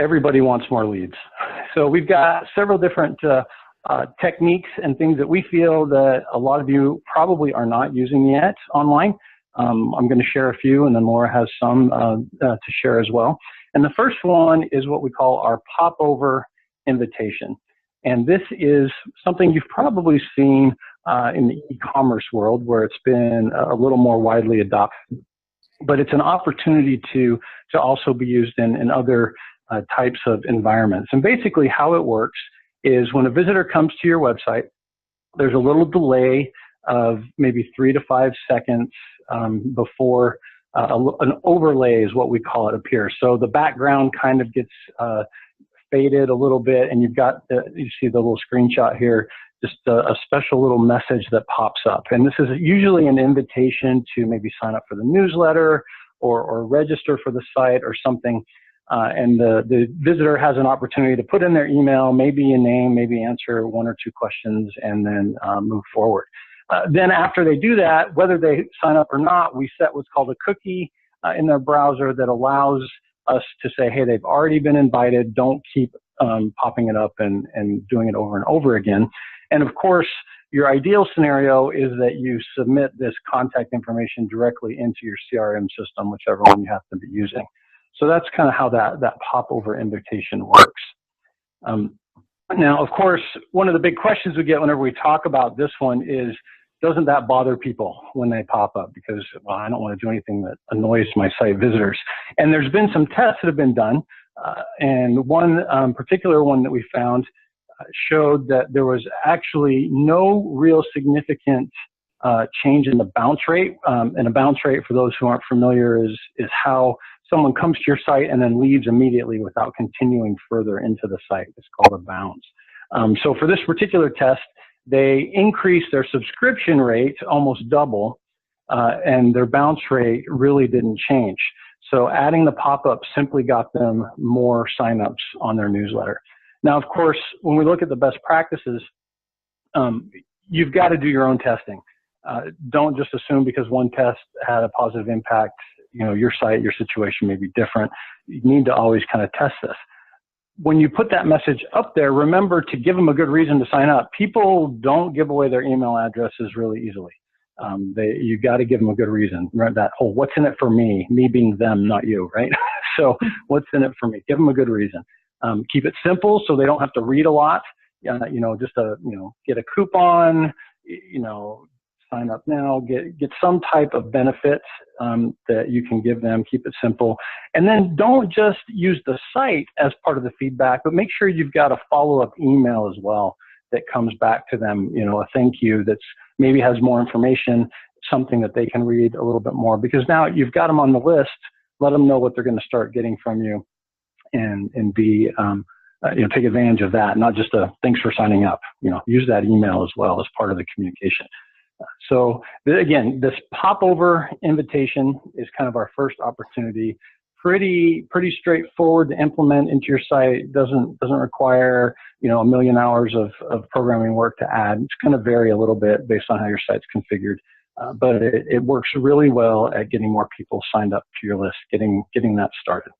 everybody wants more leads. So we've got several different techniques and things that we feel that a lot of you probably are not using yet online. I'm going to share a few, and then Laura has some to share as well. And the first one is what we call our popover invitation. And this is something you've probably seen in the e-commerce world where it's been a little more widely adopted. But it's an opportunity to also be used in other types of environments. And basically how it works is when a visitor comes to your website, there's a little delay of maybe 3 to 5 seconds before an overlay is what we call it appears. So the background kind of gets faded a little bit, and you've got, you see the little screenshot here, just a special little message that pops up. And this is usually an invitation to maybe sign up for the newsletter or register for the site or something. And the visitor has an opportunity to put in their email, maybe a name, maybe answer 1 or 2 questions, and then move forward. Then after they do that, whether they sign up or not, we set what's called a cookie in their browser that allows us to say, hey, they've already been invited. Don't keep popping it up and doing it over and over again. And of course, your ideal scenario is that you submit this contact information directly into your CRM system, whichever one you happen to be using. So that's kind of how that popover invitation works. Now, of course, one of the big questions we get whenever we talk about this one is, doesn't that bother people when they pop up? Because, well, I don't want to do anything that annoys my site visitors. And there's been some tests that have been done. And one particular one that we found showed that there was actually no real significant change in the bounce rate. And a bounce rate, for those who aren't familiar, is how someone comes to your site and then leaves immediately without continuing further into the site. It's called a bounce. So for this particular test, they increased their subscription rate almost double, and their bounce rate really didn't change. So adding the pop-up simply got them more signups on their newsletter. Now, of course, when we look at the best practices, you've got to do your own testing. Don't just assume because one test had a positive impact, you know, your site, your situation may be different. You need to always kind of test this. When you put that message up there, remember to give them a good reason to sign up. People don't give away their email addresses really easily. You got to give them a good reason. Right? That whole "what's in it for me," me being them, not you, right? So what's in it for me? Give them a good reason. Keep it simple so they don't have to read a lot. You know, just get a coupon. You know, sign up now. Get some type of benefit that you can give them. Keep it simple, and then don't just use the site as part of the feedback, but make sure you've got a follow-up email as well that comes back to them. You know, a thank you that's maybe has more information, something that they can read a little bit more, because now you've got them on the list. Let them know what they're going to start getting from you, and be take advantage of that. Not just a thanks for signing up. You know, use that email as well as part of the communication. So again, this popover invitation is kind of our first opportunity. Pretty straightforward to implement into your site. Doesn't require, you know, a million hours of programming work to add. It's going to vary a little bit based on how your site's configured, but it works really well at getting more people signed up to your list, getting that started.